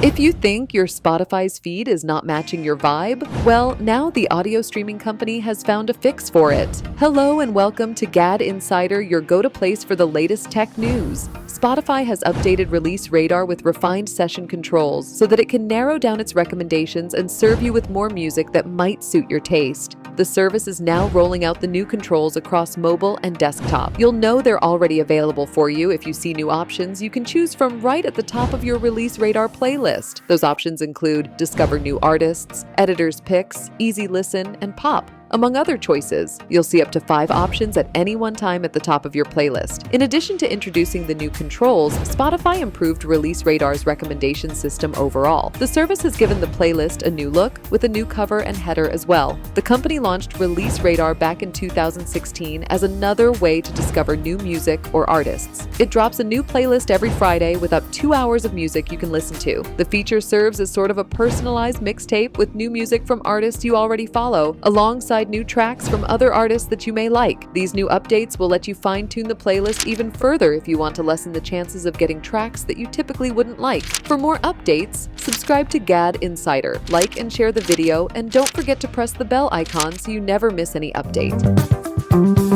If you think your Spotify's feed is not matching your vibe, well, now the audio streaming company has found a fix for it. Hello and welcome to GadInsider, your go-to place for the latest tech news. Spotify has updated Release Radar with refined session controls so that it can narrow down its recommendations and serve you with more music that might suit your taste. The service is now rolling out the new controls across mobile and desktop. You'll know they're already available for you if you see new options you can choose from right at the top of your Release Radar playlist. Those options include Discover New Artists, Editor's Picks, Easy Listen, and Pop, among other choices. You'll see up to 5 options at any one time at the top of your playlist. In addition to introducing the new controls, Spotify improved Release Radar's recommendation system overall. The service has given the playlist a new look with a new cover and header as well. The company launched Release Radar back in 2016 as another way to discover new music or artists. It drops a new playlist every Friday with up 2 hours of music you can listen to. The feature serves as sort of a personalized mixtape with new music from artists you already follow, alongside new tracks from other artists that you may like. These new updates will let you fine-tune the playlist even further if you want to lessen the chances of getting tracks that you typically wouldn't like. For more updates, subscribe to GadInsider, like and share the video, and don't forget to press the bell icon so you never miss any update.